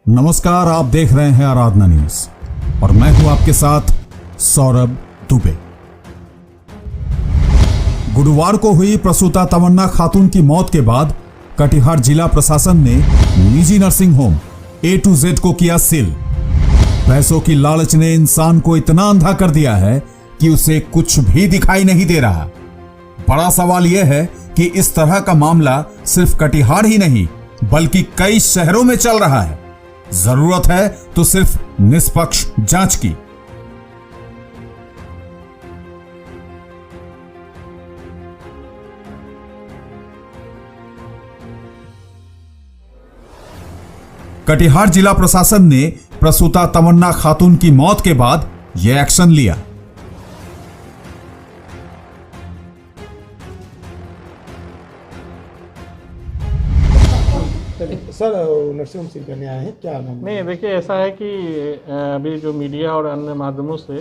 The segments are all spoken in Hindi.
नमस्कार, आप देख रहे हैं आराधना न्यूज और मैं हूं आपके साथ सौरभ दुबे। गुरुवार को हुई प्रसूता तमन्ना खातून की मौत के बाद कटिहार जिला प्रशासन ने निजी nursing home A to Z को किया सील। पैसों की लालच ने इंसान को इतना अंधा कर दिया है कि उसे कुछ भी दिखाई नहीं दे रहा। बड़ा सवाल यह है कि इस तरह का मामला सिर्फ कटिहार ही नहीं बल्कि कई शहरों में चल रहा है। जरूरत है तो सिर्फ निष्पक्ष जांच की। कटिहार जिला प्रशासन ने प्रसूता तमन्ना खातून की मौत के बाद यह एक्शन लिया। सर, नर्सिंग होम सील करने आए हैं, क्या नाम? नहीं, देखिए ऐसा है कि अभी जो मीडिया और अन्य माध्यमों से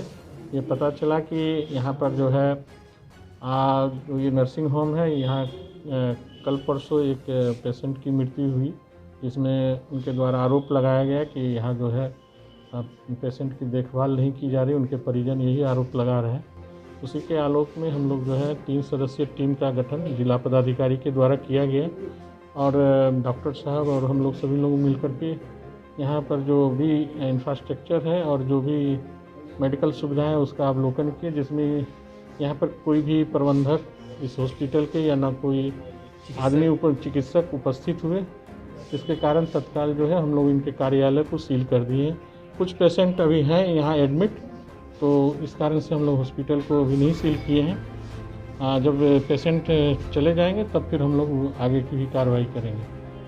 ये पता चला कि यहाँ पर जो है जो ये नर्सिंग होम है, यहाँ कल परसों एक पेशेंट की मृत्यु हुई, जिसमें उनके द्वारा आरोप लगाया गया कि यहाँ जो है पेशेंट की देखभाल नहीं की जा रही। उनके परिजन यही आरोप लगा रहे हैं। उसी के आलोक में हम लोग जो है 3 सदस्यीय टीम का गठन जिला पदाधिकारी के द्वारा किया गया और डॉक्टर साहब और हम लोग सभी लोग मिलकर के यहाँ पर जो भी इंफ्रास्ट्रक्चर है और जो भी मेडिकल सुविधाएं है उसका अवलोकन किए, जिसमें यहाँ पर कोई भी प्रबंधक इस हॉस्पिटल के या ना कोई आदमी चिकित्सक उपस्थित हुए, जिसके कारण तत्काल जो है हम लोग इनके कार्यालय को सील कर दिए। कुछ पेशेंट अभी हैं यहाँ एडमिट, तो इस कारण से हम लोग हॉस्पिटल को अभी नहीं सील किए हैं। जब पेशेंट चले जाएंगे तब फिर हम लोग आगे की भी कार्रवाई करेंगे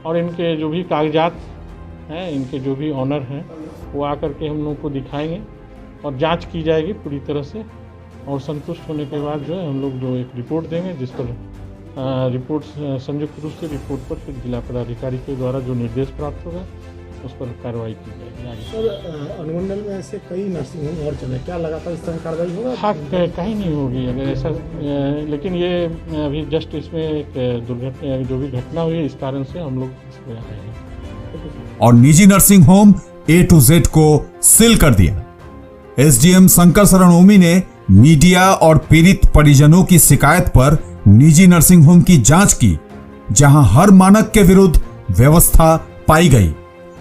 और इनके जो भी कागजात हैं, इनके जो भी ऑनर हैं, वो आकर के हम लोग को दिखाएंगे और जांच की जाएगी पूरी तरह से। और संतुष्ट होने के बाद जो है हम लोग जो एक रिपोर्ट देंगे, जिस पर रिपोर्ट संयुक्त रूप से रिपोर्ट पर फिर जिला पदाधिकारी के द्वारा जो निर्देश प्राप्त होगा उस पर कार्रवाई की जाएगी। सर, अनुमंडल में ऐसे कई नर्सिंग होम और चले, क्या लगातार इस तरह कार्रवाई होगा? हाँ, कहीं नहीं होगी अगर ऐसा, लेकिन ये अभी जस्ट इसमें एक दुर्घटना जो भी घटना हुई है, इस कारण से हम लोग इसमें आए हैं। और निजी nursing home A to Z को सील कर दिया। SDM शंकर शरण ओमी ने मीडिया और पीड़ित परिजनों की शिकायत पर निजी नर्सिंग होम की जांच की, जहां हर मानक के विरुद्ध व्यवस्था पाई गई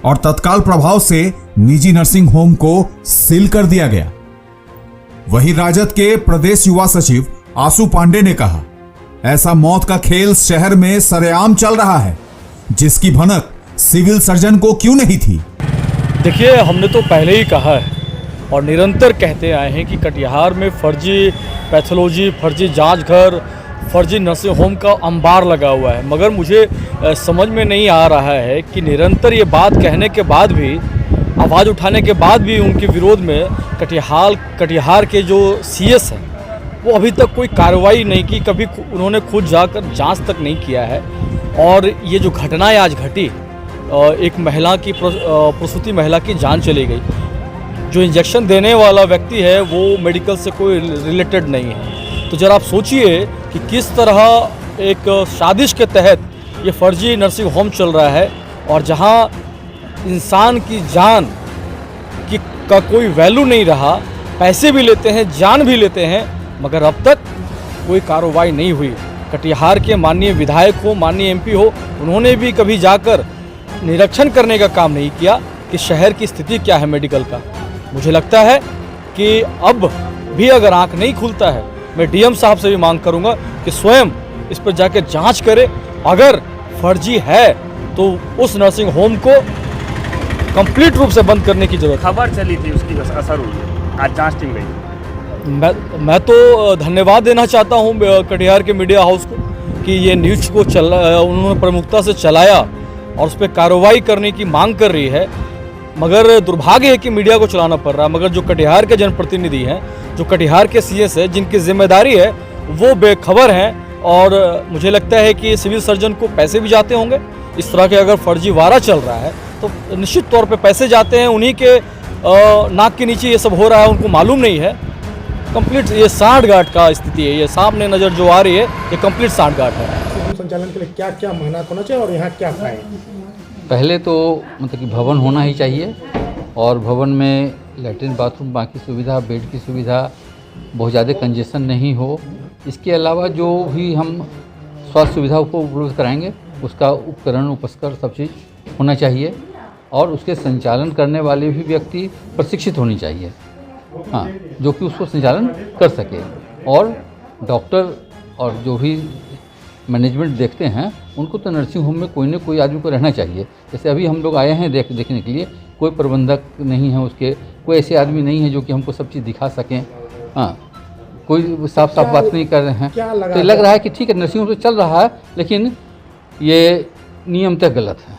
और तत्काल प्रभाव से निजी नर्सिंग होम को सील कर दिया गया। वहीं राजद के प्रदेश युवा सचिव आशु पांडे ने कहा, ऐसा मौत का खेल शहर में सरेआम चल रहा है, जिसकी भनक सिविल सर्जन को क्यों नहीं थी। देखिए, हमने तो पहले ही कहा है और निरंतर कहते आए हैं कि कटिहार में फर्जी पैथोलॉजी, फर्जी जांच घर, फर्जी नर्सिंग होम का अंबार लगा हुआ है। मगर मुझे समझ में नहीं आ रहा है कि निरंतर ये बात कहने के बाद भी, आवाज़ उठाने के बाद भी उनके विरोध में कटिहार के जो CS हैं वो अभी तक कोई कार्रवाई नहीं की। कभी उन्होंने खुद जाकर जांच तक नहीं किया है। और ये जो घटनाएं आज घटी, एक महिला की प्रसूति महिला की जान चली गई। जो इंजेक्शन देने वाला व्यक्ति है वो मेडिकल से कोई रिलेटेड नहीं है। तो जरा आप सोचिए कि किस तरह एक साजिश के तहत ये फर्जी नर्सिंग होम चल रहा है और जहां इंसान की जान का कोई वैल्यू नहीं रहा। पैसे भी लेते हैं, जान भी लेते हैं, मगर अब तक कोई कार्रवाई नहीं हुई। कटिहार के माननीय विधायक हो, माननीय MP हो, उन्होंने भी कभी जाकर निरीक्षण करने का काम नहीं किया कि शहर की स्थिति क्या है मेडिकल का। मुझे लगता है कि अब भी अगर आंख नहीं खुलता है, मैं DM साहब से भी मांग करूंगा कि स्वयं इस पर जाकर जांच करे। अगर फर्जी है तो उस नर्सिंग होम को कंप्लीट रूप से बंद करने की जरूरत है। खबर चली थी, उसकी असर हुई, आज जांच टीम गई। मैं तो धन्यवाद देना चाहता हूं कटिहार के मीडिया हाउस को कि ये न्यूज़ को उन्होंने प्रमुखता से चलाया और उस पर कार्रवाई करने की मांग कर रही है। मगर दुर्भाग्य है कि मीडिया को चलाना पड़ रहा है। मगर जो कटिहार के जनप्रतिनिधि हैं, जो कटिहार के CS है, जिनकी जिम्मेदारी है, वो बेखबर हैं। और मुझे लगता है कि सिविल सर्जन को पैसे भी जाते होंगे। इस तरह के अगर फर्जीवाड़ा चल रहा है तो निश्चित तौर पे पैसे जाते हैं। उन्हीं के नाक के नीचे ये सब हो रहा है, उनको मालूम नहीं है। कंप्लीट ये सांठगांठ का स्थिति है। ये सामने नज़र जो आ रही है, ये कंप्लीट सांठगांठ है। संचालन के लिए क्या क्या मेहनत होना चाहिए और यहाँ क्या पाए? पहले तो मतलब कि भवन होना ही चाहिए और भवन में लैट्रिन बाथरूम बाकी सुविधा बेड की सुविधा बहुत ज़्यादा कंजेशन नहीं हो। इसके अलावा जो भी हम स्वास्थ्य सुविधाओं को उपलब्ध कराएंगे उसका उपकरण उपस्कर सब चीज़ होना चाहिए और उसके संचालन करने वाले भी व्यक्ति प्रशिक्षित होनी चाहिए, हाँ, जो कि उसको संचालन कर सके। और डॉक्टर और जो भी मैनेजमेंट देखते हैं उनको तो नर्सिंग होम में कोई ना कोई आदमी को रहना चाहिए। जैसे अभी हम लोग आए हैं देखने के लिए, कोई प्रबंधक नहीं है उसके, कोई ऐसे आदमी नहीं है जो कि हमको सब चीज़ दिखा सकें, हाँ, कोई साफ बात नहीं कर रहे हैं। तो लग रहा है कि ठीक है नर्सिंग होम तो चल रहा है लेकिन ये नियमतः गलत है।